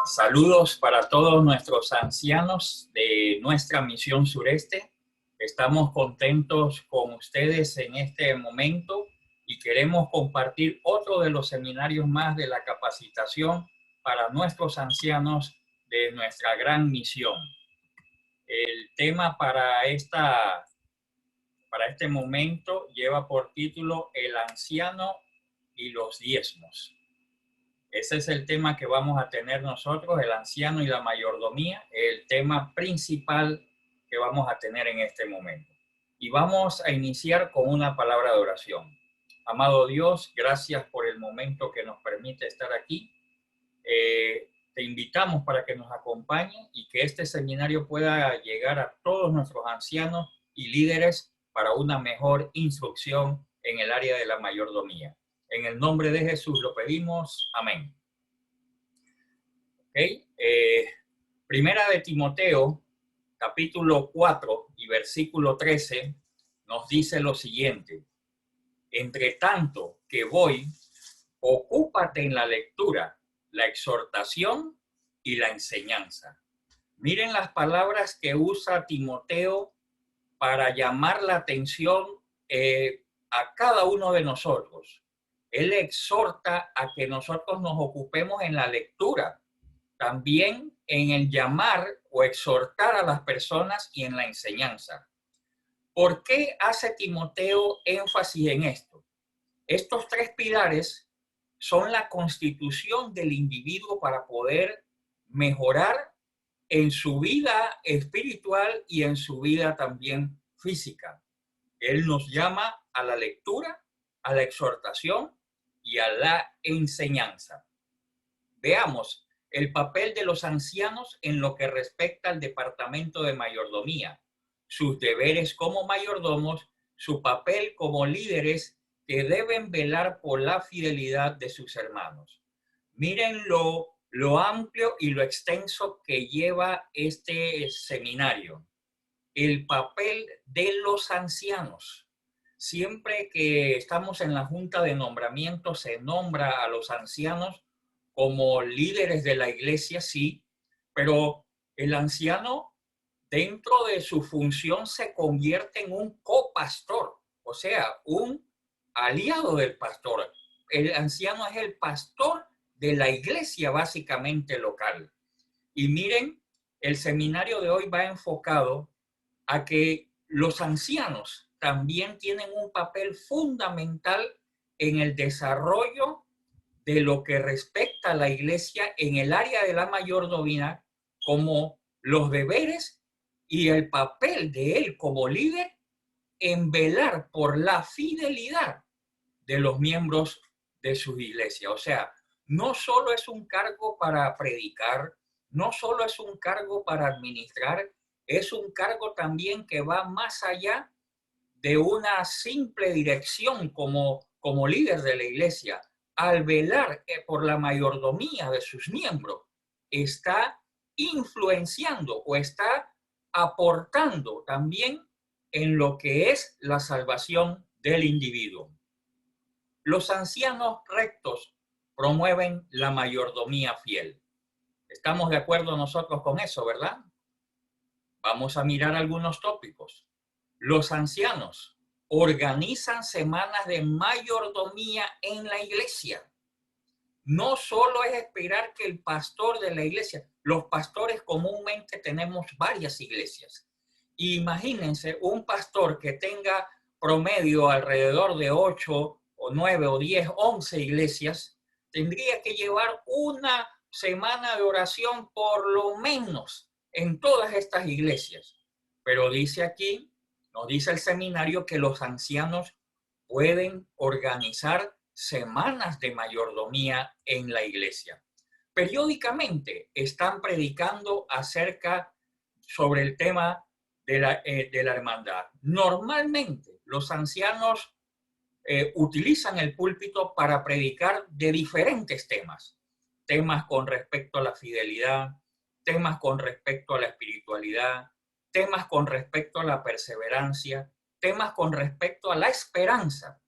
Saludos para todos nuestros ancianos de nuestra misión sureste. Estamos contentos con ustedes en este momento y queremos compartir otro de los seminarios más de la capacitación para nuestros ancianos de nuestra gran misión. El tema para este momento lleva por título El anciano y los diezmos. Ese es el tema que vamos a tener nosotros, el anciano y la mayordomía, el tema principal que vamos a tener en este momento. Y vamos a iniciar con una palabra de oración. Amado Dios, gracias por el momento que nos permite estar aquí. Te invitamos para que nos acompañe y que este seminario pueda llegar a todos nuestros ancianos y líderes para una mejor instrucción en el área de la mayordomía. En el nombre de Jesús lo pedimos. Amén. Okay. Primera de Timoteo, capítulo 4 y versículo 13, nos dice lo siguiente. Entre tanto que voy, ocúpate en la lectura, la exhortación y la enseñanza. Miren las palabras que usa Timoteo para llamar la atención a cada uno de nosotros. Él exhorta a que nosotros nos ocupemos en la lectura, también en el llamar o exhortar a las personas y en la enseñanza. ¿Por qué hace Timoteo énfasis en esto? Estos tres pilares son la constitución del individuo para poder mejorar en su vida espiritual y en su vida también física. Él nos llama a la lectura, a la exhortación y a la enseñanza. Veamos el papel de los ancianos en lo que respecta al departamento de mayordomía, sus deberes como mayordomos, su papel como líderes que deben velar por la fidelidad de sus hermanos. Miren lo amplio y lo extenso que lleva este seminario. El papel de los ancianos. Siempre que estamos en la junta de nombramiento se nombra a los ancianos como líderes de la iglesia, sí, pero el anciano dentro de su función se convierte en un copastor, o sea, un aliado del pastor. El anciano es el pastor de la iglesia básicamente local. Y miren, el seminario de hoy va enfocado a que los ancianos también tienen un papel fundamental en el desarrollo de lo que respecta a la iglesia en el área de la mayordomía, como los deberes y el papel de él como líder en velar por la fidelidad de los miembros de su iglesia. O sea, no solo es un cargo para predicar, no solo es un cargo para administrar, es un cargo también que va más allá de una simple dirección como líder de la iglesia. Al velar por la mayordomía de sus miembros, está influenciando o está aportando también en lo que es la salvación del individuo. Los ancianos rectos promueven la mayordomía fiel. ¿Estamos de acuerdo nosotros con eso, verdad? Vamos a mirar algunos tópicos. Los ancianos organizan semanas de mayordomía en la iglesia. No solo es esperar que el pastor de la iglesia, los pastores comúnmente tenemos varias iglesias. Imagínense un pastor que tenga promedio alrededor de 8 o 9 o 10, 11 iglesias, tendría que llevar una semana de oración por lo menos en todas estas iglesias. Pero dice aquí, nos dice el seminario, que los ancianos pueden organizar semanas de mayordomía en la iglesia. Periódicamente están predicando sobre el tema de la hermandad. Normalmente los ancianos utilizan el púlpito para predicar de diferentes temas. Temas con respecto a la fidelidad, temas con respecto a la espiritualidad, temas con respecto a la perseverancia, temas con respecto a la esperanza.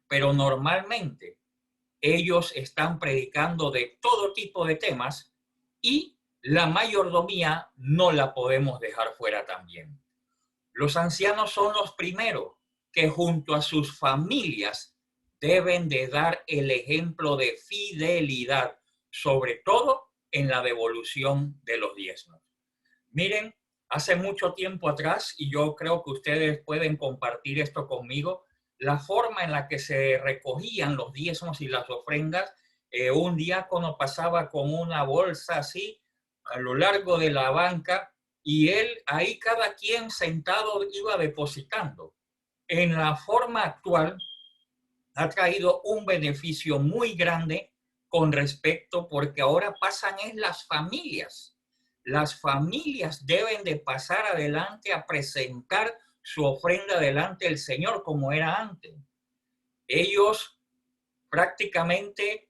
Pero normalmente ellos están predicando de todo tipo de temas y la mayordomía no la podemos dejar fuera también. Los ancianos son los primeros que junto a sus familias deben de dar el ejemplo de fidelidad, sobre todo en la devolución de los diezmos. Miren, hace mucho tiempo atrás, y yo creo que ustedes pueden compartir esto conmigo, la forma en la que se recogían los diezmos y las ofrendas, un diácono pasaba con una bolsa así a lo largo de la banca y él ahí cada quien sentado iba depositando. En la forma actual ha traído un beneficio muy grande con respecto, porque ahora pasan en las familias. Las familias deben de pasar adelante a presentar su ofrenda delante del Señor como era antes. Ellos prácticamente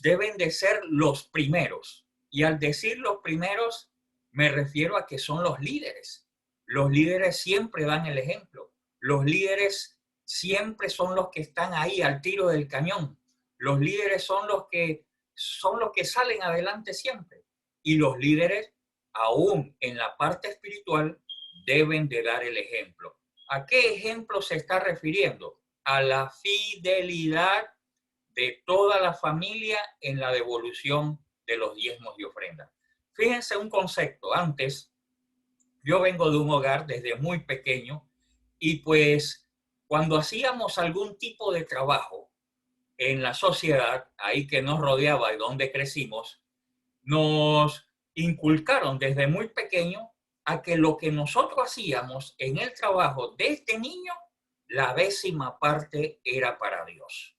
deben de ser los primeros. Y al decir los primeros, me refiero a que son los líderes. Los líderes siempre dan el ejemplo. Los líderes siempre son los que están ahí al tiro del cañón. Los líderes son los que salen adelante siempre. Y los líderes, aún en la parte espiritual, deben de dar el ejemplo. ¿A qué ejemplo se está refiriendo? A la fidelidad de toda la familia en la devolución de los diezmos y ofrendas. Fíjense un concepto. Antes, yo vengo de un hogar desde muy pequeño y pues cuando hacíamos algún tipo de trabajo en la sociedad, ahí que nos rodeaba y donde crecimos, nos inculcaron desde muy pequeño a que lo que nosotros hacíamos en el trabajo desde niño, la 10ª parte era para Dios.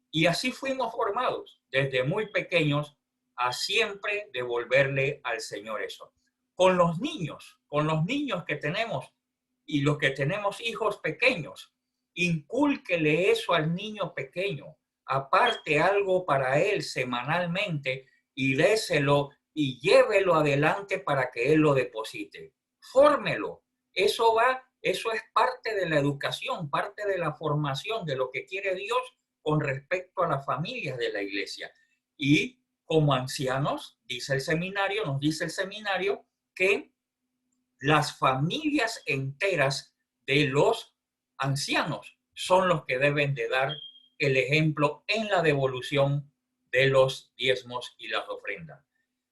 Y así fuimos formados desde muy pequeños a siempre devolverle al Señor eso. Con los niños que tenemos y los que tenemos hijos pequeños, incúlquele eso al niño pequeño, aparte algo para él semanalmente y déselo y llévelo adelante para que él lo deposite. Fórmelo. Eso es parte de la educación, parte de la formación de lo que quiere Dios con respecto a las familias de la iglesia. Y como ancianos, nos dice el seminario, que las familias enteras de los ancianos son los que deben de dar el ejemplo en la devolución de los diezmos y las ofrendas.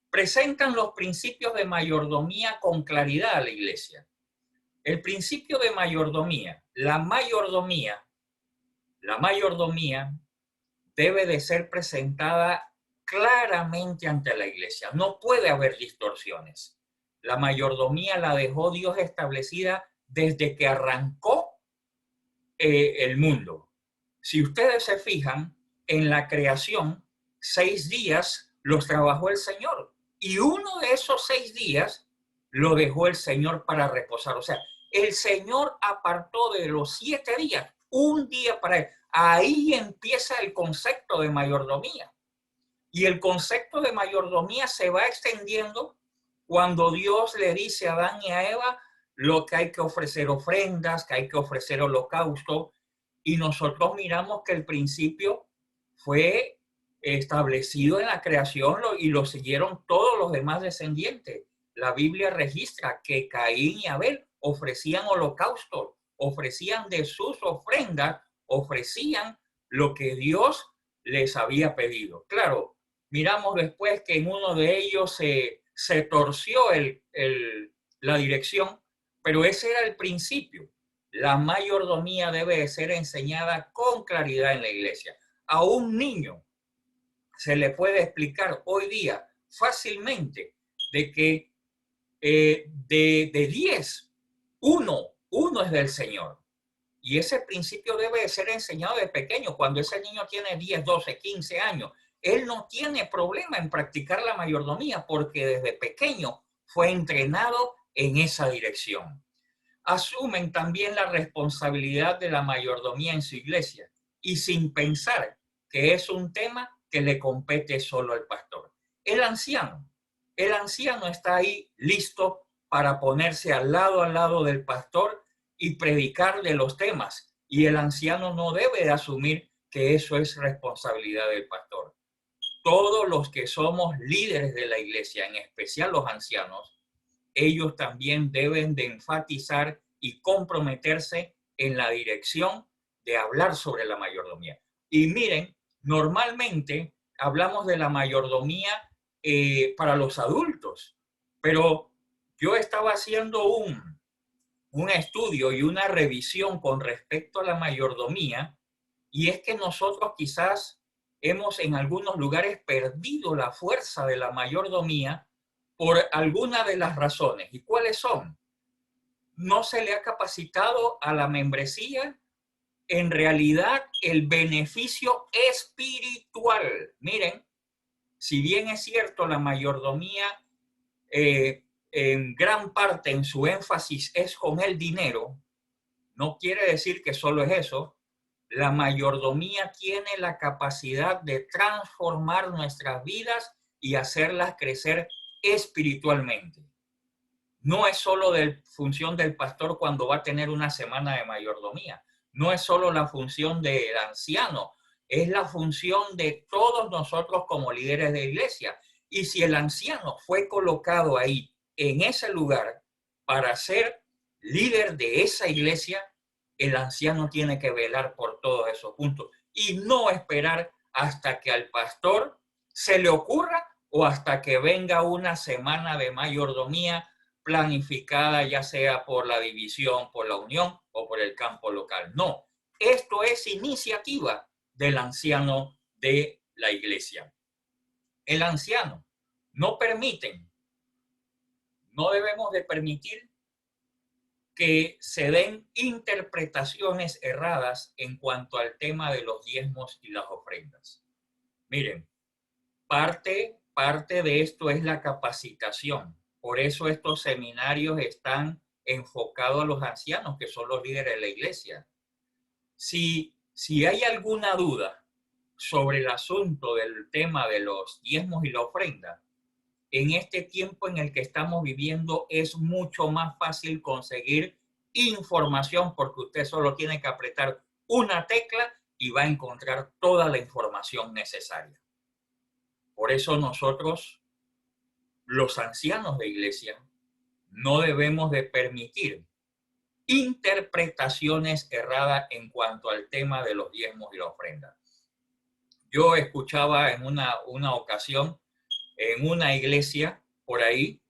Presentan los principios de mayordomía con claridad a la iglesia. El principio de mayordomía, la mayordomía debe de ser presentada claramente ante la iglesia. No puede haber distorsiones. La mayordomía la dejó Dios establecida desde que arrancó el mundo. Si ustedes se fijan, en la creación, 6 días los trabajó el Señor. Y uno de esos 6 días lo dejó el Señor para reposar. O sea, el Señor apartó de los 7 días, un día para él. Ahí empieza el concepto de mayordomía. Y el concepto de mayordomía se va extendiendo cuando Dios le dice a Adán y a Eva lo que hay que ofrecer ofrendas, que hay que ofrecer holocausto. Y nosotros miramos que el principio fue establecido en la creación y lo siguieron todos los demás descendientes. La Biblia registra que Caín y Abel ofrecían holocaustos, ofrecían de sus ofrendas, ofrecían lo que Dios les había pedido. Claro, miramos después que en uno de ellos se torció la dirección, pero ese era el principio. La mayordomía debe ser enseñada con claridad en la iglesia. A un niño se le puede explicar hoy día fácilmente de que de 10, uno es del Señor. Y ese principio debe ser enseñado de pequeño. Cuando ese niño tiene 10, 12, 15 años, él no tiene problema en practicar la mayordomía porque desde pequeño fue entrenado en esa dirección. Asumen también la responsabilidad de la mayordomía en su iglesia y sin pensar que es un tema que le compete solo al pastor. El anciano está ahí listo para ponerse al lado del pastor y predicar de los temas. Y el anciano no debe de asumir que eso es responsabilidad del pastor. todos los que somos líderes de la iglesia, en especial los ancianos, ellos también deben de enfatizar y comprometerse en la dirección de hablar sobre la mayordomía. Y miren, normalmente hablamos de la mayordomía para los adultos, pero yo estaba haciendo un estudio y una revisión con respecto a la mayordomía, y es que nosotros quizás hemos en algunos lugares perdido la fuerza de la mayordomía por alguna de las razones. ¿Y cuáles son? No se le ha capacitado a la membresía en realidad el beneficio espiritual. Miren, si bien es cierto la mayordomía en gran parte en su énfasis es con el dinero, no quiere decir que solo es eso. La mayordomía tiene la capacidad de transformar nuestras vidas y hacerlas crecer espiritualmente. No es solo de función del pastor cuando va a tener una semana de mayordomía. No es solo la función del anciano, es la función de todos nosotros como líderes de iglesia. Y si el anciano fue colocado ahí, en ese lugar, para ser líder de esa iglesia, el anciano tiene que velar por todos esos puntos y no esperar hasta que al pastor se le ocurra o hasta que venga una semana de mayordomía planificada, ya sea por la división, por la unión o por el campo local. No, esto es iniciativa del anciano de la iglesia. El anciano no debemos de permitir que se den interpretaciones erradas en cuanto al tema de los diezmos y las ofrendas. Miren, parte de esto es la capacitación. Por eso estos seminarios están enfocados a los ancianos, que son los líderes de la iglesia. Si hay alguna duda sobre el asunto del tema de los diezmos y la ofrenda, en este tiempo en el que estamos viviendo es mucho más fácil conseguir información porque usted solo tiene que apretar una tecla y va a encontrar toda la información necesaria. Por eso nosotros, los ancianos de iglesia, no debemos de permitir interpretaciones erradas en cuanto al tema de los diezmos y la ofrenda. Yo escuchaba en una ocasión en una iglesia por ahí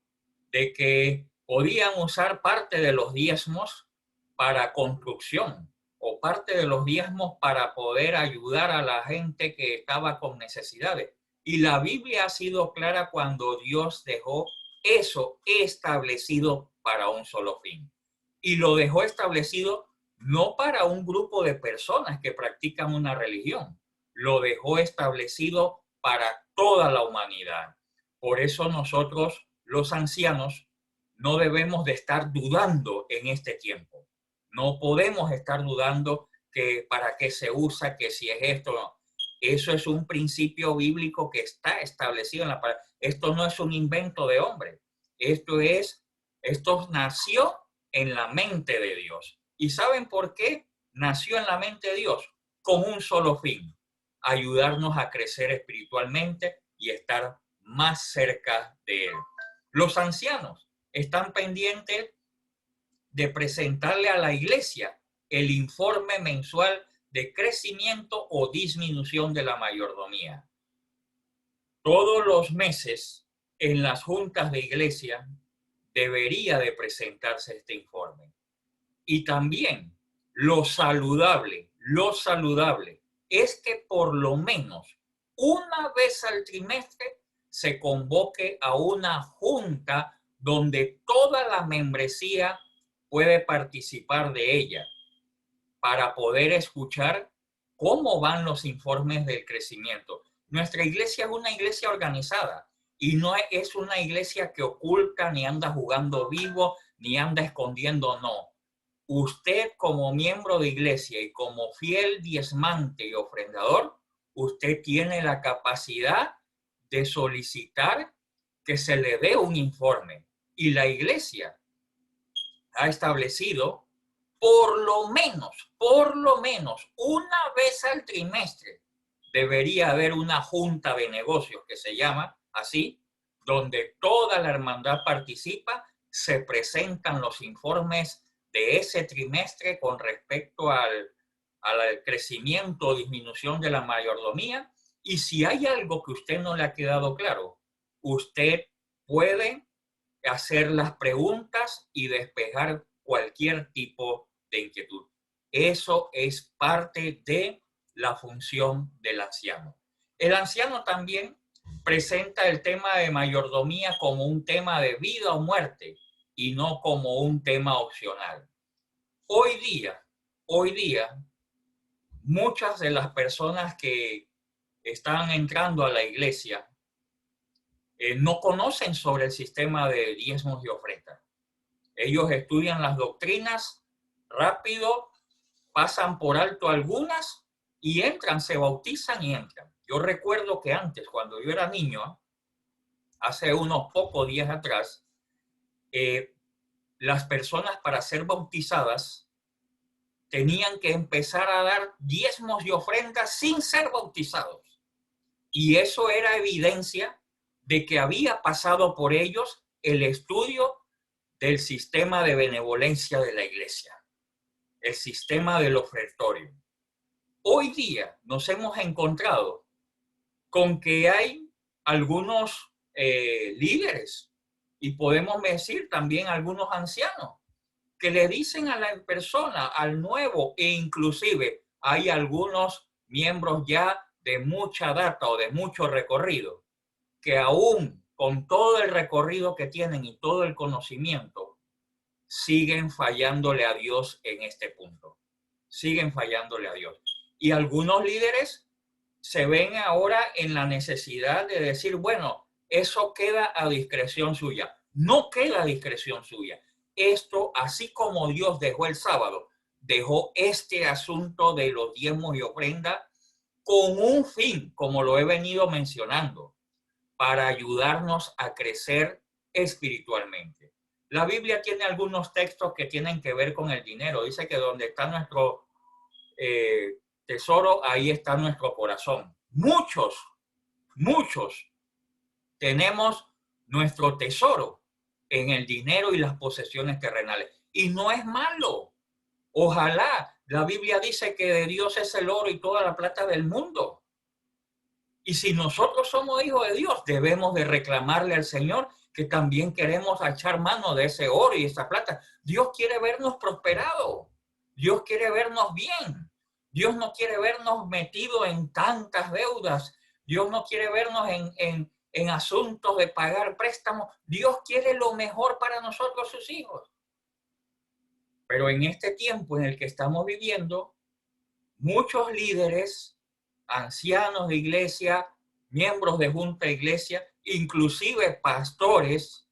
de que podían usar parte de los diezmos para construcción o parte de los diezmos para poder ayudar a la gente que estaba con necesidades. Y la Biblia ha sido clara cuando Dios dejó eso establecido para un solo fin. Y lo dejó establecido no para un grupo de personas que practican una religión, lo dejó establecido para toda la humanidad. Por eso nosotros, los ancianos, no debemos de estar dudando en este tiempo. No podemos estar dudando que para qué se usa, que si es esto, no. Eso es un principio bíblico que está establecido en la palabra. Esto no es un invento de hombre. Esto nació en la mente de Dios. ¿Y saben por qué nació en la mente de Dios? Con un solo fin: ayudarnos a crecer espiritualmente y estar más cerca de Él. Los ancianos están pendientes de presentarle a la iglesia el informe mensual de crecimiento o disminución de la mayordomía. Todos los meses en las juntas de iglesia debería de presentarse este informe. Y también lo saludable es que por lo menos una vez al trimestre se convoque a una junta donde toda la membresía puede participar de ella para poder escuchar cómo van los informes del crecimiento. Nuestra iglesia es una iglesia organizada y no es una iglesia que oculta ni anda jugando vivo ni anda escondiendo, no. Usted como miembro de iglesia y como fiel diezmante y ofrendador, usted tiene la capacidad de solicitar que se le dé un informe. Y la iglesia ha establecido por lo menos una vez al trimestre debería haber una junta de negocios que se llama así, donde toda la hermandad participa, se presentan los informes de ese trimestre con respecto al crecimiento o disminución de la mayordomía. Y si hay algo que a usted no le ha quedado claro, usted puede hacer las preguntas y despejar cualquier tipo de inquietud. Eso es parte de la función del anciano. El anciano también presenta el tema de mayordomía como un tema de vida o muerte y no como un tema opcional. Hoy día, muchas de las personas que están entrando a la iglesia no conocen sobre el sistema de diezmos y ofrendas. Ellos estudian las doctrinas rápido, pasan por alto algunas y entran, se bautizan y entran. Yo recuerdo que antes, cuando yo era niño, hace unos pocos días atrás, las personas para ser bautizadas tenían que empezar a dar diezmos y ofrendas sin ser bautizados. Y eso era evidencia de que había pasado por ellos el estudio del sistema de benevolencia de la iglesia, el sistema del ofertorio. Hoy día nos hemos encontrado con que hay algunos líderes y podemos decir también algunos ancianos que le dicen a la persona, al nuevo, e inclusive hay algunos miembros ya de mucha data o de mucho recorrido, que aún con todo el recorrido que tienen y todo el conocimiento, siguen fallándole a Dios en este punto. Siguen fallándole a Dios. Y algunos líderes se ven ahora en la necesidad de decir, bueno, eso queda a discreción suya. No queda a discreción suya. Esto, así como Dios dejó el sábado, dejó este asunto de los diezmos y ofrendas con un fin, como lo he venido mencionando, para ayudarnos a crecer espiritualmente. La Biblia tiene algunos textos que tienen que ver con el dinero. Dice que donde está nuestro tesoro, ahí está nuestro corazón. Muchos tenemos nuestro tesoro en el dinero y las posesiones terrenales. Y no es malo. Ojalá. La Biblia dice que de Dios es el oro y toda la plata del mundo. Y si nosotros somos hijos de Dios, debemos de reclamarle al Señor que también queremos echar mano de ese oro y esa plata. Dios quiere vernos prosperados. Dios quiere vernos bien. Dios no quiere vernos metidos en tantas deudas. Dios no quiere vernos en asuntos de pagar préstamos. Dios quiere lo mejor para nosotros, sus hijos. Pero en este tiempo en el que estamos viviendo, muchos líderes, ancianos de iglesia, miembros de junta de iglesia, inclusive pastores,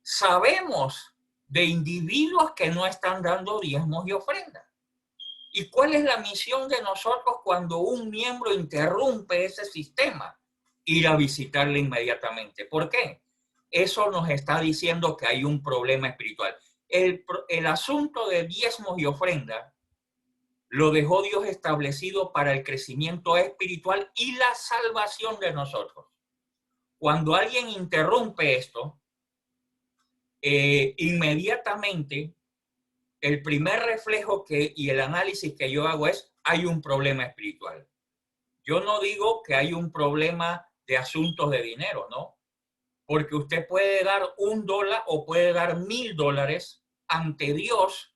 sabemos de individuos que no están dando diezmos y ofrendas. ¿Y cuál es la misión de nosotros cuando un miembro interrumpe ese sistema? Ir a visitarle inmediatamente. ¿Por qué? Eso nos está diciendo que hay un problema espiritual. El asunto de diezmos y ofrendas lo dejó Dios establecido para el crecimiento espiritual y la salvación de nosotros. Cuando alguien interrumpe esto, inmediatamente el primer reflejo y el análisis que yo hago es, hay un problema espiritual. Yo no digo que hay un problema de asuntos de dinero, ¿no? Porque usted puede dar $1 o puede dar $1,000 ante Dios.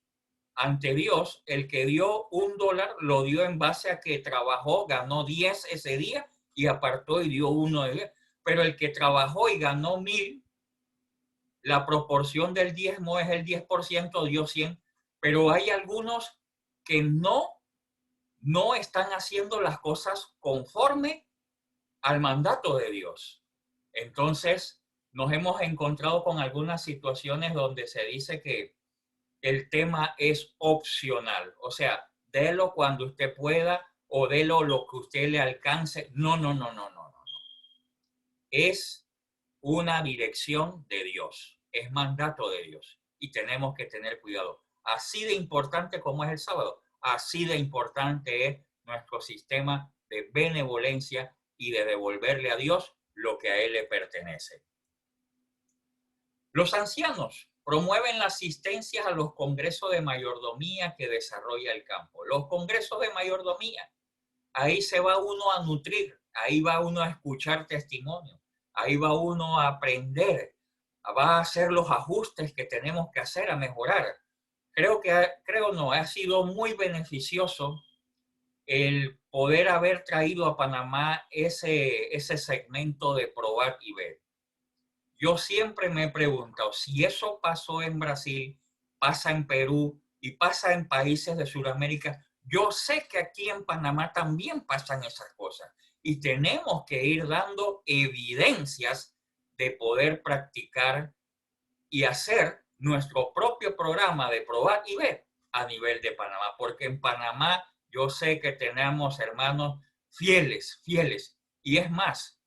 Ante Dios, el que dio $1 lo dio en base a que trabajó, ganó 10 ese día y apartó y dio 1 de 10. Pero el que trabajó y ganó 1,000, la proporción del diezmo es el 10%, dio 100. Pero hay algunos que no están haciendo las cosas conforme al mandato de Dios. Entonces, nos hemos encontrado con algunas situaciones donde se dice que el tema es opcional. O sea, délo cuando usted pueda o délo lo que usted le alcance. No. Es una dirección de Dios. Es mandato de Dios. Y tenemos que tener cuidado. Así de importante como es el sábado, así de importante es nuestro sistema de benevolencia y de devolverle a Dios lo que a Él le pertenece. Los ancianos promueven la asistencia a los congresos de mayordomía que desarrolla el campo. Los congresos de mayordomía, ahí se va uno a nutrir, ahí va uno a escuchar testimonio, ahí va uno a aprender, va a hacer los ajustes que tenemos que hacer, a mejorar. Ha sido muy beneficioso el poder haber traído a Panamá ese segmento de probar y ver. Yo siempre me he preguntado si eso pasó en Brasil, pasa en Perú y pasa en países de Sudamérica. Yo sé que aquí en Panamá también pasan esas cosas y tenemos que ir dando evidencias de poder practicar y hacer nuestro propio programa de probar y ver a nivel de Panamá, porque en Panamá yo sé que tenemos hermanos fieles, y es más,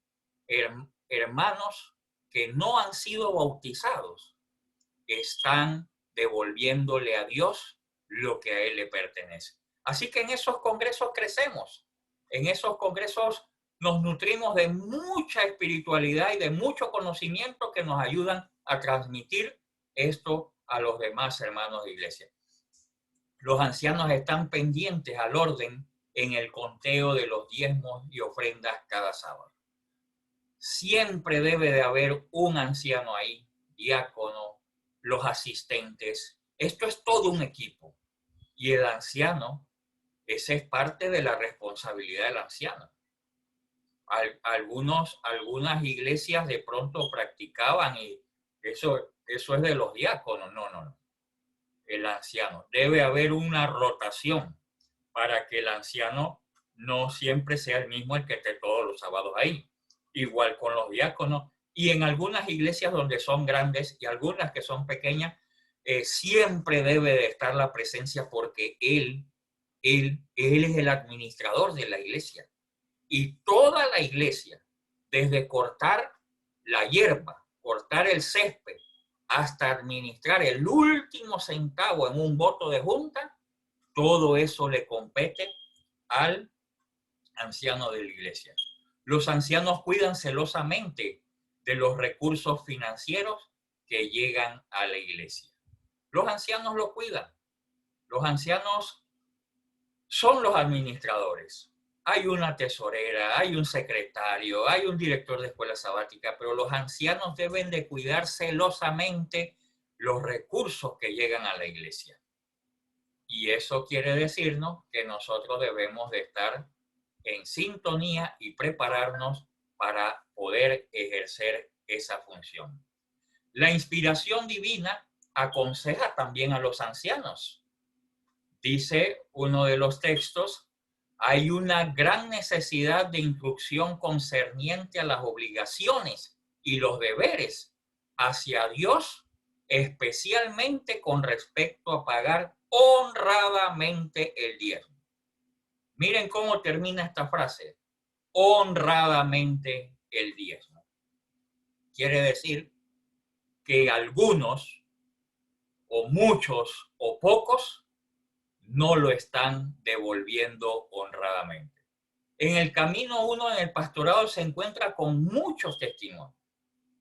hermanos que no han sido bautizados, están devolviéndole a Dios lo que a Él le pertenece. Así que en esos congresos crecemos, en esos congresos nos nutrimos de mucha espiritualidad y de mucho conocimiento que nos ayudan a transmitir esto a los demás hermanos de iglesia. Los ancianos están pendientes al orden en el conteo de los diezmos y ofrendas cada sábado. Siempre debe de haber un anciano ahí, diácono, los asistentes. Esto es todo un equipo. Y el anciano, esa es parte de la responsabilidad del anciano. Algunas iglesias de pronto practicaban y eso es de los diáconos. No. El anciano. Debe haber una rotación para que el anciano no siempre sea el mismo el que esté todos los sábados ahí. Igual con los diáconos. Y en algunas iglesias donde son grandes y algunas que son pequeñas, siempre debe de estar la presencia porque él es el administrador de la iglesia. Y toda la iglesia, desde cortar la hierba, cortar el césped, hasta administrar el último centavo en un voto de junta, todo eso le compete al anciano de la iglesia. Los ancianos cuidan celosamente de los recursos financieros que llegan a la iglesia. Los ancianos lo cuidan. Los ancianos son los administradores. Hay una tesorera, hay un secretario, hay un director de escuela sabática, pero los ancianos deben de cuidar celosamente los recursos que llegan a la iglesia. Y eso quiere decirnos que nosotros debemos de estar en sintonía y prepararnos para poder ejercer esa función. La inspiración divina aconseja también a los ancianos. Dice uno de los textos, hay una gran necesidad de instrucción concerniente a las obligaciones y los deberes hacia Dios, especialmente con respecto a pagar honradamente el diezmo. Miren cómo termina esta frase, honradamente el diezmo. Quiere decir que algunos, o muchos, o pocos, no lo están devolviendo honradamente. En el camino uno en el pastorado se encuentra con muchos testimonios,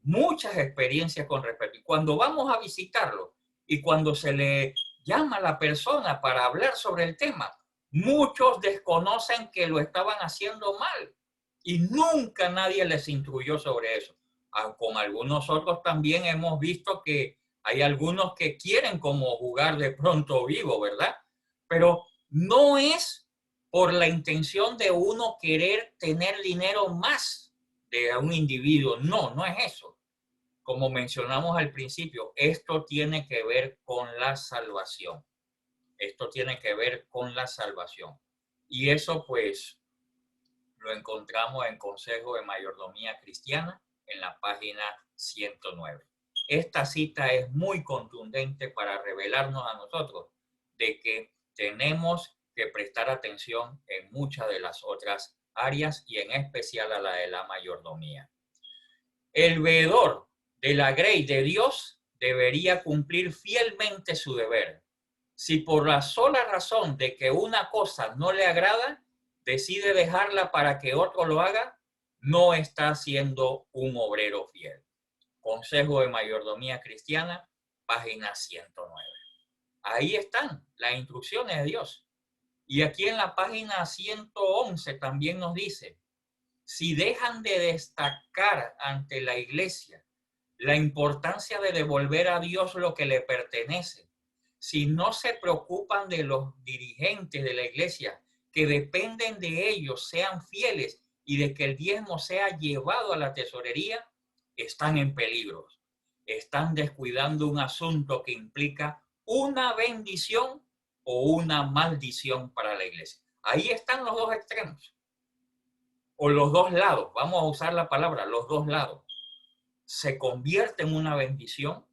muchas experiencias con respecto. Y cuando vamos a visitarlo y cuando se le llama a la persona para hablar sobre el tema, muchos desconocen que lo estaban haciendo mal y nunca nadie les instruyó sobre eso. Con algunos otros también hemos visto que hay algunos que quieren como jugar de pronto vivo, ¿verdad? Pero no es por la intención de uno querer tener dinero más de un individuo. No es eso. Como mencionamos al principio, esto tiene que ver con la salvación. Esto tiene que ver con la salvación. Y eso pues lo encontramos en Consejo de Mayordomía Cristiana en la página 109. Esta cita es muy contundente para revelarnos a nosotros de que tenemos que prestar atención en muchas de las otras áreas y en especial a la de la mayordomía. El veedor de la grey de Dios debería cumplir fielmente su deber. Si por la sola razón de que una cosa no le agrada, decide dejarla para que otro lo haga, no está siendo un obrero fiel. Consejo de Mayordomía Cristiana, página 109. Ahí están las instrucciones de Dios. Y aquí en la página 111 también nos dice, si dejan de destacar ante la iglesia la importancia de devolver a Dios lo que le pertenece, si no se preocupan de los dirigentes de la iglesia que dependen de ellos sean fieles y de que el diezmo sea llevado a la tesorería, están en peligro. Están descuidando un asunto que implica una bendición o una maldición para la iglesia. Ahí están los dos extremos. O los dos lados. Vamos a usar la palabra, los dos lados. Se convierte en una bendición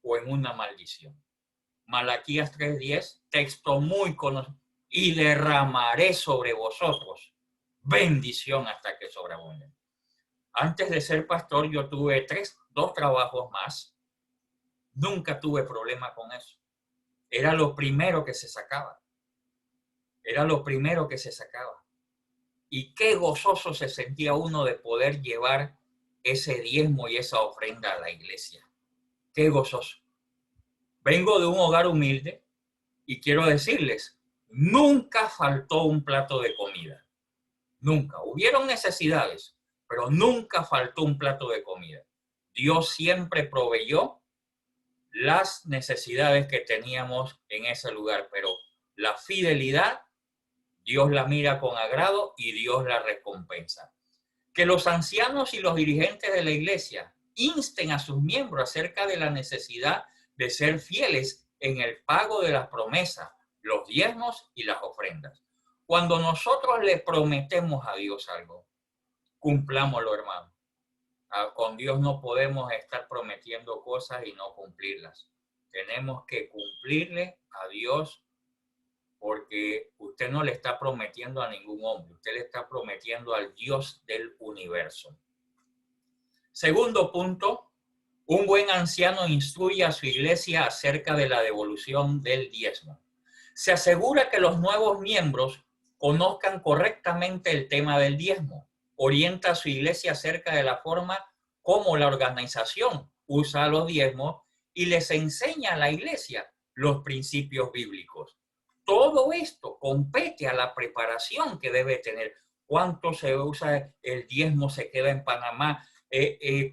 o en una maldición. Malaquías 3:10, texto muy conocido. Y derramaré sobre vosotros bendición hasta que sobreabunden. Antes de ser pastor, yo tuve dos trabajos más. Nunca tuve problema con eso. Era lo primero que se sacaba. Era lo primero que se sacaba. Y qué gozoso se sentía uno de poder llevar ese diezmo y esa ofrenda a la iglesia. Qué gozoso. Vengo de un hogar humilde y quiero decirles, nunca faltó un plato de comida. Nunca. Hubieron necesidades, pero nunca faltó un plato de comida. Dios siempre proveyó las necesidades que teníamos en ese lugar, pero la fidelidad, Dios la mira con agrado y Dios la recompensa. Que los ancianos y los dirigentes de la iglesia insten a sus miembros acerca de la necesidad de ser fieles en el pago de las promesas, los diezmos y las ofrendas. Cuando nosotros le prometemos a Dios algo, cumplámoslo, hermano. Con Dios no podemos estar prometiendo cosas y no cumplirlas. Tenemos que cumplirle a Dios porque usted no le está prometiendo a ningún hombre, usted le está prometiendo al Dios del universo. Segundo punto, un buen anciano instruye a su iglesia acerca de la devolución del diezmo. Se asegura que los nuevos miembros conozcan correctamente el tema del diezmo. Orienta a su iglesia acerca de la forma como la organización usa los diezmos y les enseña a la iglesia los principios bíblicos. Todo esto compete a la preparación que debe tener. ¿Cuánto se usa el diezmo, se queda en Panamá?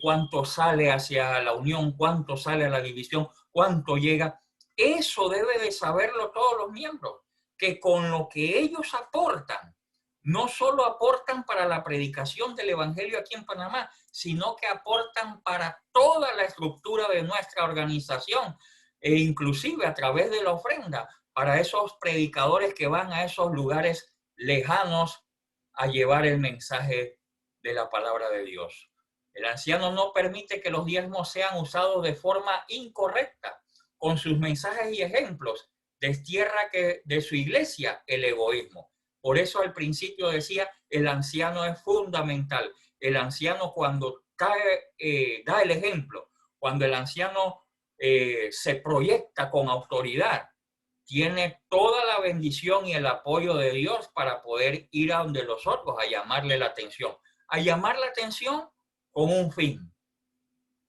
¿Cuánto sale hacia la unión? ¿Cuánto sale a la división? ¿Cuánto llega? Eso debe de saberlo todos los miembros, que con lo que ellos aportan, no solo aportan para la predicación del evangelio aquí en Panamá, sino que aportan para toda la estructura de nuestra organización e inclusive a través de la ofrenda para esos predicadores que van a esos lugares lejanos a llevar el mensaje de la palabra de Dios. El anciano no permite que los diezmos sean usados de forma incorrecta. Con sus mensajes y ejemplos, destierra de su iglesia el egoísmo. Por eso al principio decía, el anciano es fundamental. El anciano cuando da el ejemplo, cuando el anciano se proyecta con autoridad, tiene toda la bendición y el apoyo de Dios para poder ir a donde los otros, a llamarle la atención. A llamar la atención con un fin,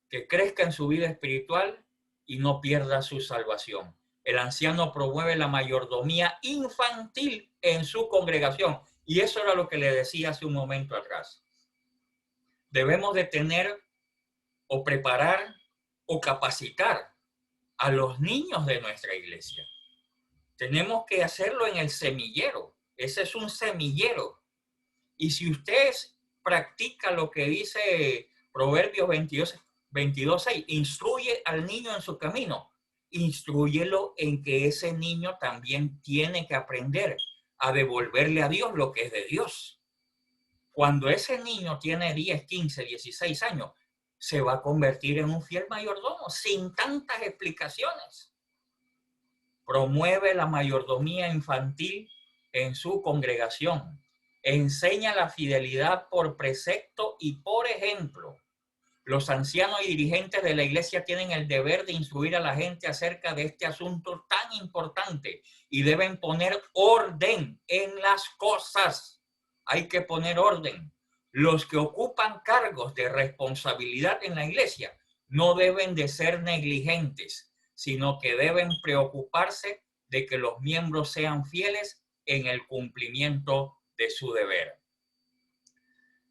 que crezca en su vida espiritual y no pierda su salvación. El anciano promueve la mayordomía infantil en su congregación. Y eso era lo que le decía hace un momento atrás. Debemos de tener o preparar o capacitar a los niños de nuestra iglesia. Tenemos que hacerlo en el semillero. Ese es un semillero. Y si usted practica lo que dice Proverbios 22:6, instruye al niño en su camino, instrúyelo en que ese niño también tiene que aprender a devolverle a Dios lo que es de Dios. Cuando ese niño tiene 10, 15, 16 años, se va a convertir en un fiel mayordomo sin tantas explicaciones. Promueve la mayordomía infantil en su congregación. Enseña la fidelidad por precepto y por ejemplo. Los ancianos y dirigentes de la iglesia tienen el deber de instruir a la gente acerca de este asunto tan importante y deben poner orden en las cosas. Hay que poner orden. Los que ocupan cargos de responsabilidad en la iglesia no deben de ser negligentes, sino que deben preocuparse de que los miembros sean fieles en el cumplimiento de su deber.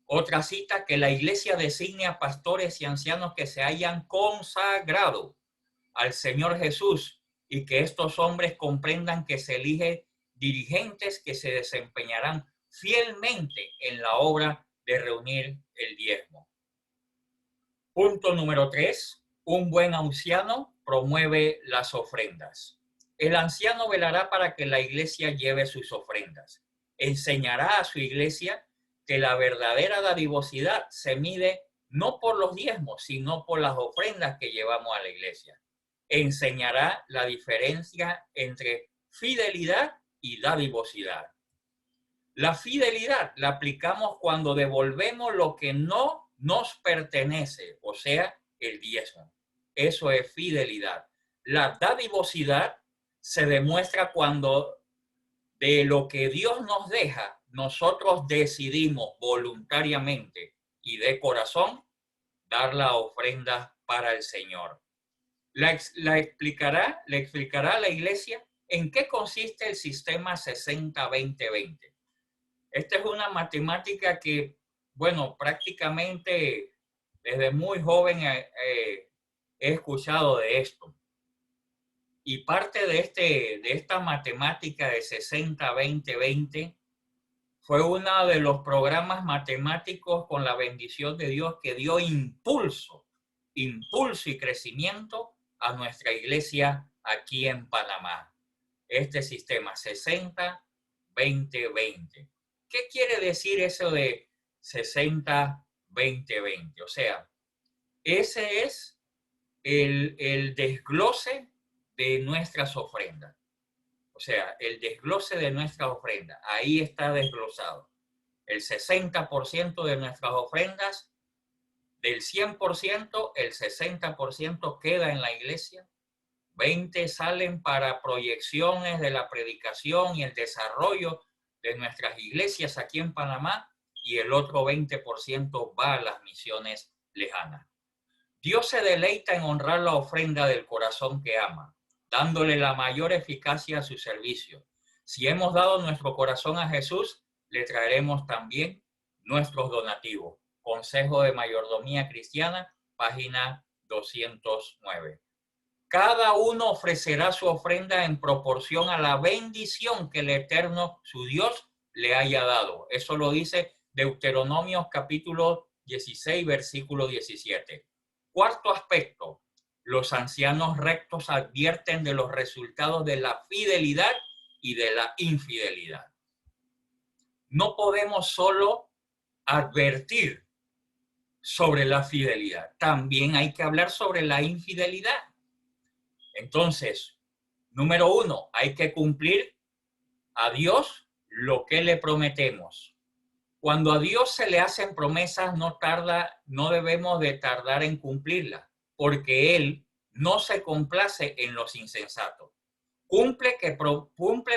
Otra cita, que la iglesia designe a pastores y ancianos que se hayan consagrado al Señor Jesús y que estos hombres comprendan que se elige dirigentes que se desempeñarán fielmente en la obra de reunir el diezmo. Punto número 3. Un buen anciano promueve las ofrendas. El anciano velará para que la iglesia lleve sus ofrendas. Enseñará a su iglesia que la verdadera dadivosidad se mide no por los diezmos, sino por las ofrendas que llevamos a la iglesia. Enseñará la diferencia entre fidelidad y dadivosidad. La fidelidad la aplicamos cuando devolvemos lo que no nos pertenece, o sea, el diezmo. Eso es fidelidad. La dadivosidad se demuestra cuando de lo que Dios nos deja, nosotros decidimos voluntariamente y de corazón dar la ofrenda para el Señor. Le explicará a la iglesia en qué consiste el sistema 60-20-20. Esta es una matemática que, bueno, prácticamente desde muy joven he escuchado de esto. Y parte de esta matemática de 60-20-20 fue uno de los programas matemáticos con la bendición de Dios que dio impulso y crecimiento a nuestra iglesia aquí en Panamá. Este sistema 60-20-20. ¿Qué quiere decir eso de 60-20-20? O sea, ese es el desglose de nuestras ofrendas. O sea, el desglose de nuestras ofrendas. Ahí está desglosado. El 60% de nuestras ofrendas, del 100%, el 60% queda en la iglesia. 20 salen para proyecciones de la predicación y el desarrollo de nuestras iglesias aquí en Panamá, y el otro 20% va a las misiones lejanas. Dios se deleita en honrar la ofrenda del corazón que ama, dándole la mayor eficacia a su servicio. Si hemos dado nuestro corazón a Jesús, le traeremos también nuestros donativos. Consejo de Mayordomía Cristiana, página 209. Cada uno ofrecerá su ofrenda en proporción a la bendición que el Eterno, su Dios, le haya dado. Eso lo dice Deuteronomio capítulo 16, versículo 17. Cuarto aspecto, los ancianos rectos advierten de los resultados de la fidelidad y de la infidelidad. No podemos solo advertir sobre la fidelidad, también hay que hablar sobre la infidelidad. Entonces, número 1, hay que cumplir a Dios lo que le prometemos. Cuando a Dios se le hacen promesas, no debemos de tardar en cumplirlas, porque Él no se complace en los insensatos. Cumple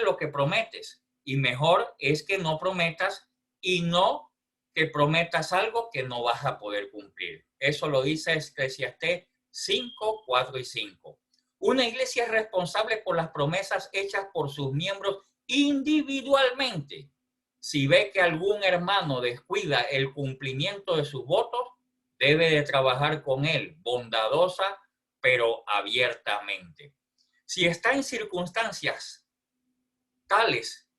lo que prometes, y mejor es que no prometas y no que prometas algo que no vas a poder cumplir. Eso lo dice Eclesiastés 5, 4 y 5. Una iglesia es responsable por las promesas hechas por sus miembros individualmente. Si ve que algún hermano descuida el cumplimiento de sus votos, debe de trabajar con él bondadosa, pero abiertamente. Si está en circunstancias tales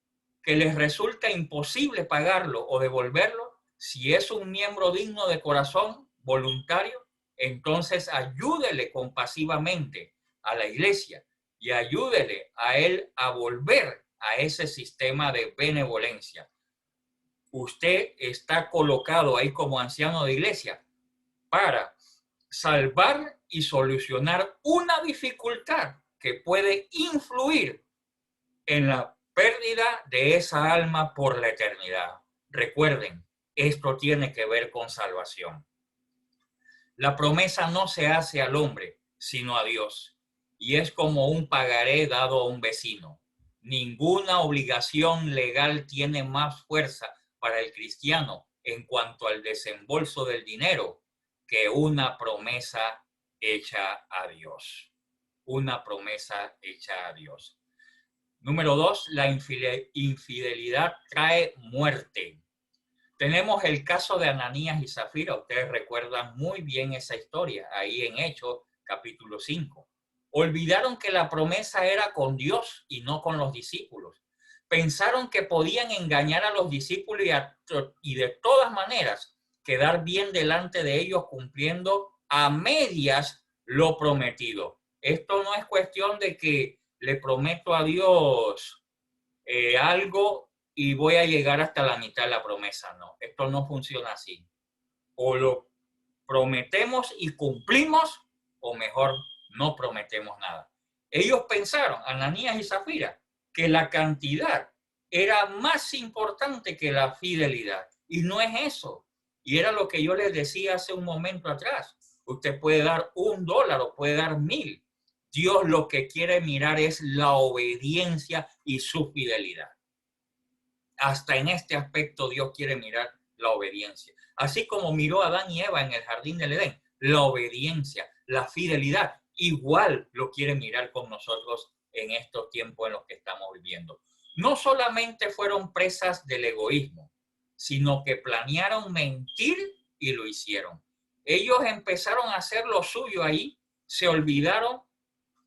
que les resulta imposible pagarlo o devolverlo, si es un miembro digno de corazón, voluntario, entonces ayúdele compasivamente a la iglesia y ayúdele a él a volver a ese sistema de benevolencia. Usted está colocado ahí como anciano de iglesia para salvar y solucionar una dificultad que puede influir en la pérdida de esa alma por la eternidad. Recuerden, esto tiene que ver con salvación. La promesa no se hace al hombre, sino a Dios. Y es como un pagaré dado a un vecino. Ninguna obligación legal tiene más fuerza para el cristiano en cuanto al desembolso del dinero que una promesa hecha a Dios. Una promesa hecha a Dios. Número 2, la infidelidad trae muerte. Tenemos el caso de Ananías y Zafira. Ustedes recuerdan muy bien esa historia ahí en Hechos, capítulo 5. Olvidaron que la promesa era con Dios y no con los discípulos. Pensaron que podían engañar a los discípulos y de todas maneras quedar bien delante de ellos cumpliendo a medias lo prometido. Esto no es cuestión de que le prometo a Dios algo y voy a llegar hasta la mitad de la promesa. No, esto no funciona así. O lo prometemos y cumplimos, o mejor, no prometemos nada. Ellos pensaron, Ananías y Zafira, que la cantidad era más importante que la fidelidad. Y no es eso. Y era lo que yo les decía hace un momento atrás. Usted puede dar $1 o puede dar 1,000. Dios lo que quiere mirar es la obediencia y su fidelidad. Hasta en este aspecto Dios quiere mirar la obediencia. Así como miró a Adán y Eva en el jardín del Edén, la obediencia, la fidelidad, igual lo quiere mirar con nosotros en estos tiempos en los que estamos viviendo. No solamente fueron presas del egoísmo, sino que planearon mentir y lo hicieron. Ellos empezaron a hacer lo suyo ahí, se olvidaron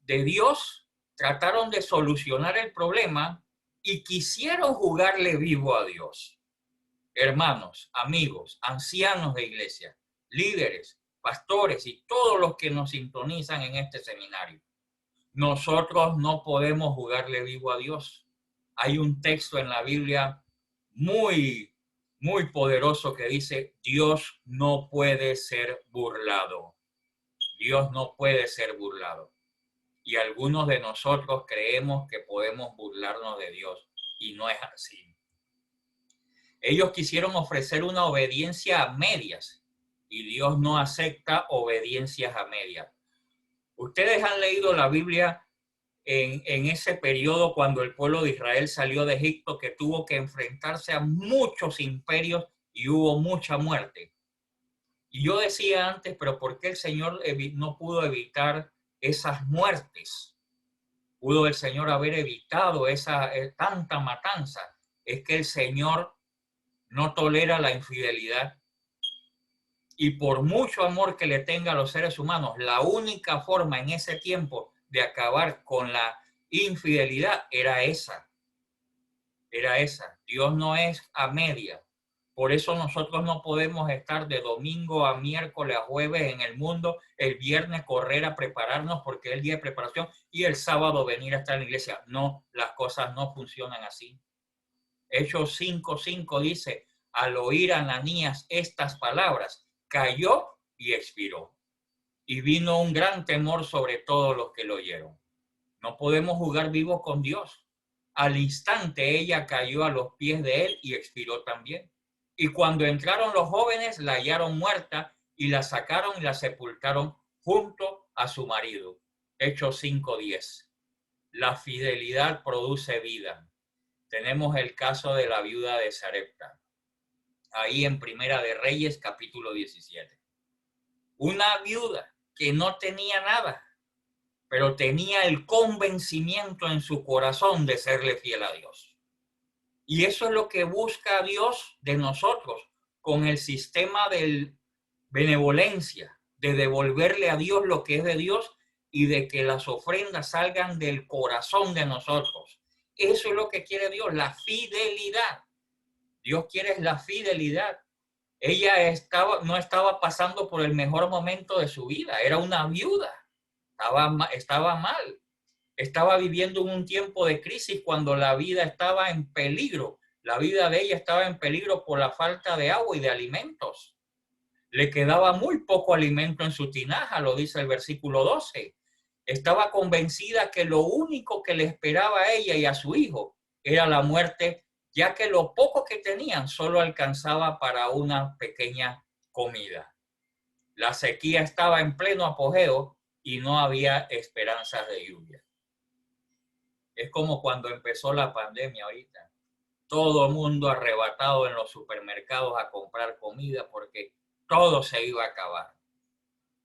de Dios, trataron de solucionar el problema y quisieron jugarle vivo a Dios. Hermanos, amigos, ancianos de iglesia, líderes, pastores y todos los que nos sintonizan en este seminario. Nosotros no podemos jugarle vivo a Dios. Hay un texto en la Biblia muy poderoso que dice: Dios no puede ser burlado. Dios no puede ser burlado. Y algunos de nosotros creemos que podemos burlarnos de Dios, y no es así. Ellos quisieron ofrecer una obediencia a medias, y Dios no acepta obediencias a medias. Ustedes han leído la Biblia en ese periodo cuando el pueblo de Israel salió de Egipto, que tuvo que enfrentarse a muchos imperios y hubo mucha muerte. Y yo decía antes, pero ¿por qué el Señor no pudo evitar esas muertes? Pudo el Señor haber evitado esa tanta matanza. Es que el Señor no tolera la infidelidad. Y por mucho amor que le tenga a los seres humanos, la única forma en ese tiempo de acabar con la infidelidad era esa. Era esa. Dios no es a media. Por eso nosotros no podemos estar de domingo a miércoles a jueves en el mundo, el viernes correr a prepararnos porque es el día de preparación y el sábado venir a estar en la iglesia. No, las cosas no funcionan así. Hechos 5:5 dice: al oír Ananías estas palabras, cayó y expiró. Y vino un gran temor sobre todos los que lo oyeron. No podemos jugar vivos con Dios. Al instante ella cayó a los pies de él y expiró también. Y cuando entraron los jóvenes, la hallaron muerta y la sacaron y la sepultaron junto a su marido. Hechos 5:10. La fidelidad produce vida. Tenemos el caso de la viuda de Sarepta, ahí en Primera de Reyes, capítulo 17. Una viuda que no tenía nada, pero tenía el convencimiento en su corazón de serle fiel a Dios. Y eso es lo que busca Dios de nosotros con el sistema de benevolencia, de devolverle a Dios lo que es de Dios y de que las ofrendas salgan del corazón de nosotros. Eso es lo que quiere Dios, la fidelidad. Dios quiere la fidelidad. Ella no estaba pasando por el mejor momento de su vida, era una viuda, estaba mal. Estaba viviendo un tiempo de crisis cuando la vida estaba en peligro. La vida de ella estaba en peligro por la falta de agua y de alimentos. Le quedaba muy poco alimento en su tinaja, lo dice el versículo 12. Estaba convencida que lo único que le esperaba a ella y a su hijo era la muerte, ya que lo poco que tenían solo alcanzaba para una pequeña comida. La sequía estaba en pleno apogeo y no había esperanzas de lluvia. Es como cuando empezó la pandemia ahorita. Todo el mundo arrebatado en los supermercados a comprar comida porque todo se iba a acabar.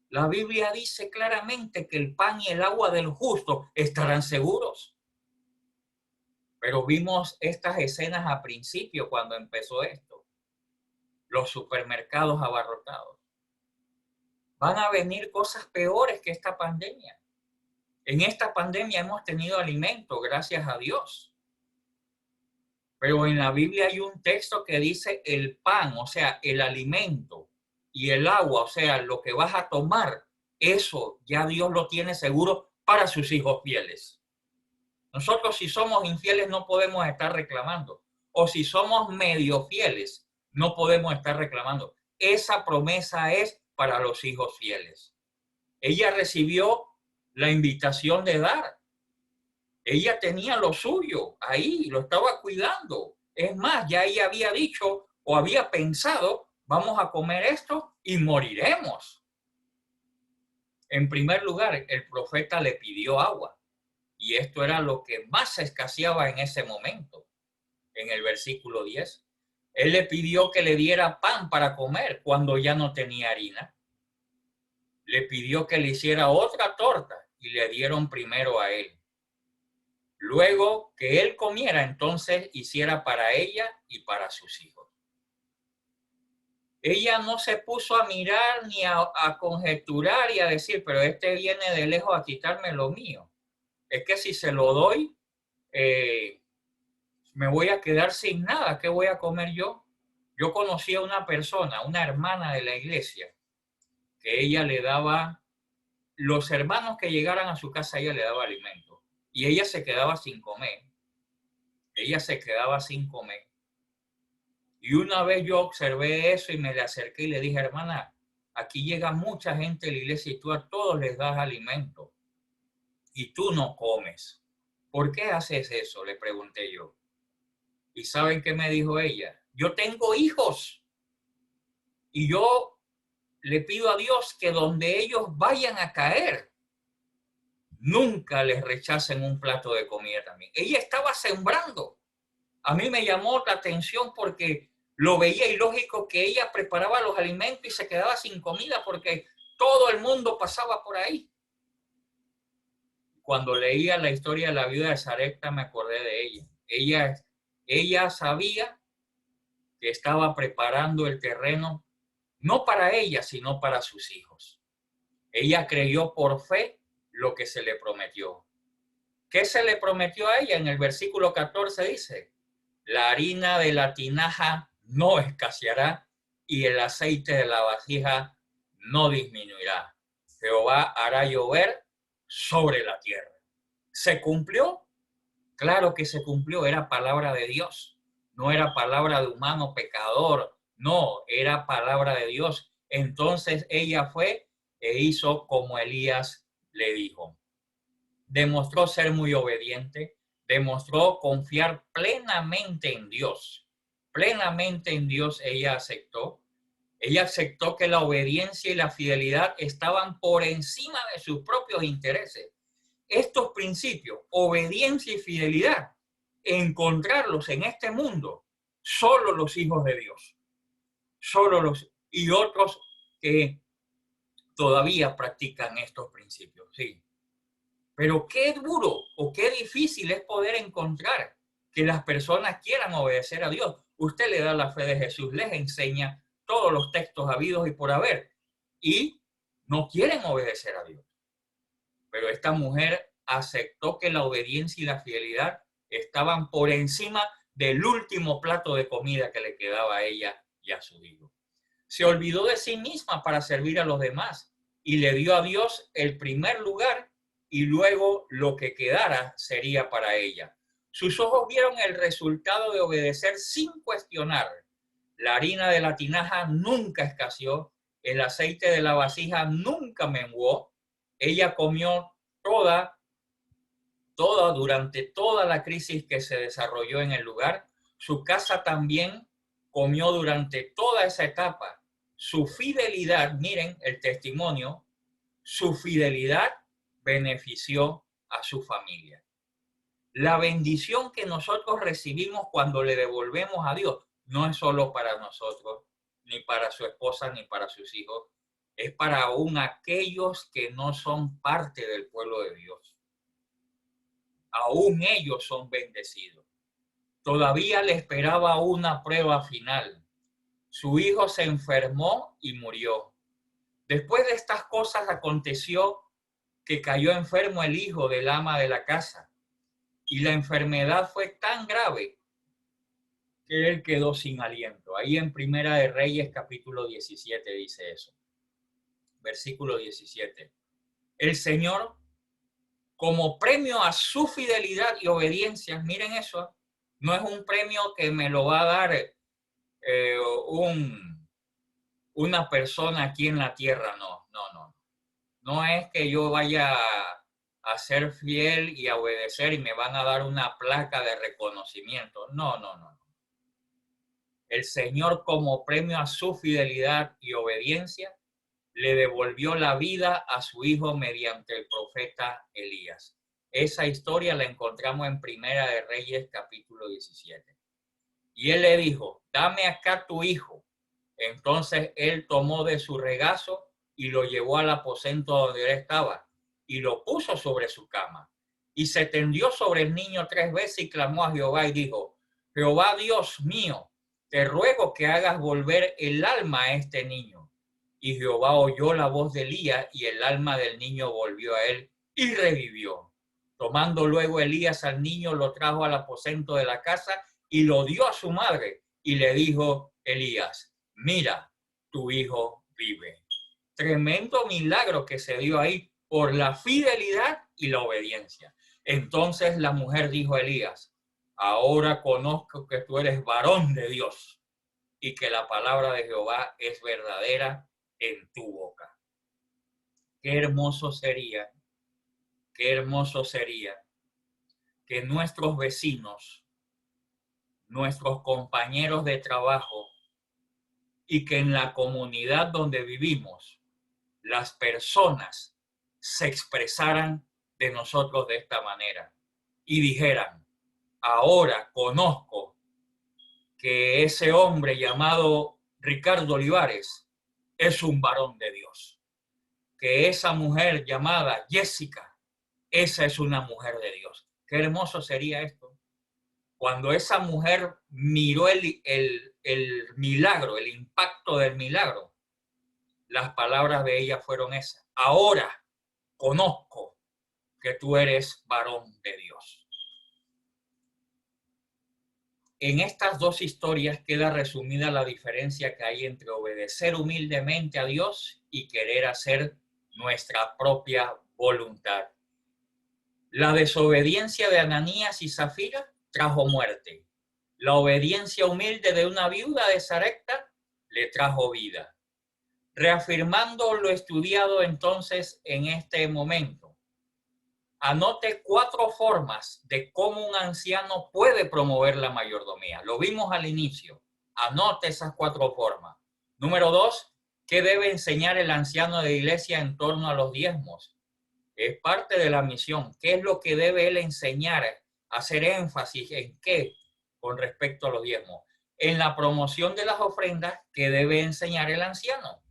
La Biblia dice claramente que el pan y el agua del justo estarán seguros. Pero vimos estas escenas a principio cuando empezó esto. Los supermercados abarrotados. Van a venir cosas peores que esta pandemia. En esta pandemia hemos tenido alimento, gracias a Dios. Pero en la Biblia hay un texto que dice el pan, o sea, el alimento, y el agua, o sea, lo que vas a tomar, eso ya Dios lo tiene seguro para sus hijos fieles. Nosotros si somos infieles no podemos estar reclamando, o si somos medio fieles no podemos estar reclamando. Esa promesa es para los hijos fieles. Ella recibió la invitación de dar. Ella tenía lo suyo ahí, lo estaba cuidando. Es más, ya ella había dicho o había pensado, vamos a comer esto y moriremos. En primer lugar, el profeta le pidió agua. Y esto era lo que más escaseaba en ese momento. En el versículo 10. Él le pidió que le diera pan para comer cuando ya no tenía harina. Le pidió que le hiciera otra torta y le dieron primero a él. Luego que él comiera, entonces hiciera para ella y para sus hijos. Ella no se puso a mirar ni a conjeturar y a decir, pero este viene de lejos a quitarme lo mío. Es que si se lo doy, me voy a quedar sin nada. ¿Qué voy a comer yo? Yo conocí a una persona, una hermana de la iglesia, que ella le daba, los hermanos que llegaran a su casa, ella le daba alimento. Y ella se quedaba sin comer. Ella se quedaba sin comer. Y una vez yo observé eso y me le acerqué y le dije, hermana, aquí llega mucha gente a la iglesia y tú a todos les das alimento. Y tú no comes. ¿Por qué haces eso? Le pregunté yo. ¿Y saben qué me dijo ella? Yo tengo hijos. Y yo le pido a Dios que donde ellos vayan a caer, nunca les rechacen un plato de comida también. Ella estaba sembrando. A mí me llamó la atención porque lo veía ilógico que ella preparaba los alimentos y se quedaba sin comida porque todo el mundo pasaba por ahí. Cuando leía la historia de la viuda de Sarepta me acordé de ella. Ella sabía que estaba preparando el terreno no para ella, sino para sus hijos. Ella creyó por fe lo que se le prometió. ¿Qué se le prometió a ella? En el versículo 14 dice, la harina de la tinaja no escaseará y el aceite de la vasija no disminuirá. Jehová hará llover sobre la tierra. ¿Se cumplió? Claro que se cumplió, era palabra de Dios. No era palabra de humano pecador, no, era palabra de Dios. Entonces ella fue e hizo como Elías le dijo. Demostró ser muy obediente, demostró confiar plenamente en Dios. Plenamente en Dios ella aceptó. Ella aceptó que la obediencia y la fidelidad estaban por encima de sus propios intereses. Estos principios, obediencia y fidelidad, encontrarlos en este mundo, solo los hijos de Dios. Solo los y otros que todavía practican estos principios, sí. Pero qué duro o qué difícil es poder encontrar que las personas quieran obedecer a Dios. Usted le da la fe de Jesús, les enseña todos los textos habidos y por haber y no quieren obedecer a Dios. Pero esta mujer aceptó que la obediencia y la fidelidad estaban por encima del último plato de comida que le quedaba a ella y a su hijo. Se olvidó de sí misma para servir a los demás y le dio a Dios el primer lugar y luego lo que quedara sería para ella. Sus ojos vieron el resultado de obedecer sin cuestionar. La harina de la tinaja nunca escaseó, el aceite de la vasija nunca menguó. Ella comió toda durante toda la crisis que se desarrolló en el lugar. Su casa también comió durante toda esa etapa Su fidelidad, miren el testimonio, su fidelidad benefició a su familia. La bendición que nosotros recibimos cuando le devolvemos a Dios no es solo para nosotros, ni para su esposa, ni para sus hijos. Es para aún aquellos que no son parte del pueblo de Dios. Aún ellos son bendecidos. Todavía le esperaba una prueba final. Su hijo se enfermó y murió. Después de estas cosas aconteció que cayó enfermo el hijo del ama de la casa. Y la enfermedad fue tan grave que él quedó sin aliento. Ahí en Primera de Reyes, capítulo 17, dice eso. Versículo 17. El Señor, como premio a su fidelidad y obediencia, miren eso, no es un premio que me lo va a dar una persona aquí en la tierra, no. No es que yo vaya a ser fiel y a obedecer y me van a dar una placa de reconocimiento. No. El Señor, como premio a su fidelidad y obediencia, le devolvió la vida a su hijo mediante el profeta Elías. Esa historia la encontramos en Primera de Reyes, capítulo 17. Y él le dijo, dame acá tu hijo. Entonces él tomó de su regazo y lo llevó al aposento donde él estaba y lo puso sobre su cama. Y se tendió sobre el niño 3 veces y clamó a Jehová y dijo, Jehová Dios mío, te ruego que hagas volver el alma a este niño. Y Jehová oyó la voz de Elías y el alma del niño volvió a él y revivió. Tomando luego Elías al niño, lo trajo al aposento de la casa y lo dio a su madre. Y le dijo Elías, mira, tu hijo vive. Tremendo milagro que se dio ahí por la fidelidad y la obediencia. Entonces la mujer dijo a Elías, ahora conozco que tú eres varón de Dios y que la palabra de Jehová es verdadera en tu boca. Qué hermoso sería que nuestros vecinos, nuestros compañeros de trabajo y que en la comunidad donde vivimos las personas se expresaran de nosotros de esta manera y dijeran, ahora conozco que ese hombre llamado Ricardo Olivares es un varón de Dios, que esa mujer llamada Jessica, esa es una mujer de Dios. Qué hermoso sería esto. Cuando esa mujer miró el milagro, el impacto del milagro, las palabras de ella fueron esas. Ahora conozco que tú eres varón de Dios. En estas dos historias queda resumida la diferencia que hay entre obedecer humildemente a Dios y querer hacer nuestra propia voluntad. La desobediencia de Ananías y Zafira trajo muerte. La obediencia humilde de una viuda de Sarepta le trajo vida. Reafirmando lo estudiado entonces en este momento, anote 4 formas de cómo un anciano puede promover la mayordomía. Lo vimos al inicio. Anote esas 4 formas. Número 2, ¿qué debe enseñar el anciano de iglesia en torno a los diezmos? Es parte de la misión. ¿Qué es lo que debe él enseñar? Hacer énfasis en qué con respecto a los diezmos. En la promoción de las ofrendas, ¿qué debe enseñar el anciano?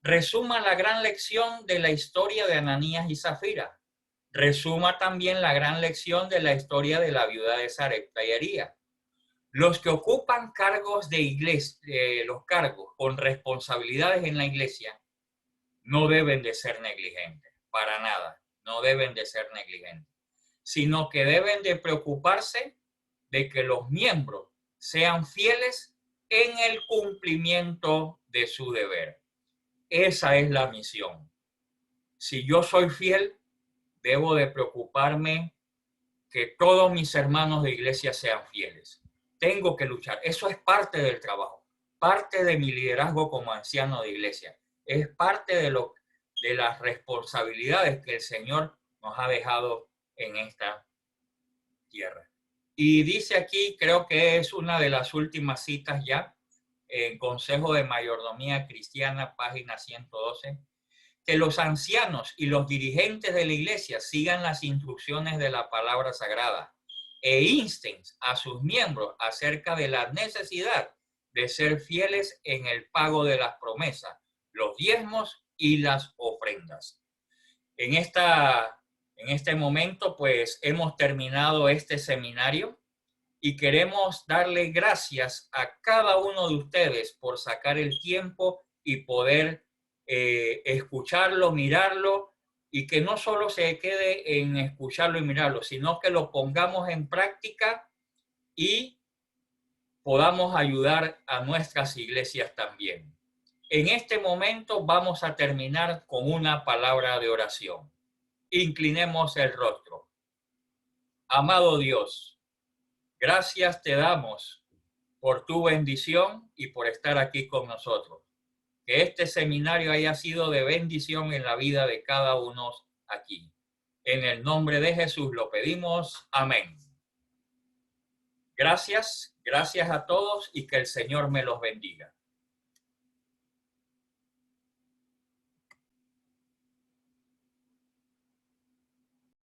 Resuma la gran lección de la historia de Ananías y Zafira. Resuma también la gran lección de la historia de la viuda de Sarepta y Elías. Los que ocupan cargos de iglesia, los cargos con responsabilidades en la iglesia, no deben de ser negligentes, para nada, no deben de ser negligentes, sino que deben de preocuparse de que los miembros sean fieles en el cumplimiento de su deber. Esa es la misión. Si yo soy fiel, debo de preocuparme que todos mis hermanos de iglesia sean fieles. Tengo que luchar. Eso es parte del trabajo, parte de mi liderazgo como anciano de iglesia. Es parte de las responsabilidades que el Señor nos ha dejado en esta tierra. Y dice aquí, creo que es una de las últimas citas ya, en Consejo de Mayordomía Cristiana, página 112, que los ancianos y los dirigentes de la iglesia sigan las instrucciones de la palabra sagrada e insten a sus miembros acerca de la necesidad de ser fieles en el pago de las promesas, los diezmos y las ofrendas. En este momento, pues, hemos terminado este seminario y queremos darle gracias a cada uno de ustedes por sacar el tiempo y poder escucharlo, mirarlo, y que no solo se quede en escucharlo y mirarlo, sino que lo pongamos en práctica y podamos ayudar a nuestras iglesias también. En este momento vamos a terminar con una palabra de oración. Inclinemos el rostro. Amado Dios, gracias te damos por tu bendición y por estar aquí con nosotros. Que este seminario haya sido de bendición en la vida de cada uno aquí. En el nombre de Jesús lo pedimos. Amén. Gracias a todos y que el Señor me los bendiga.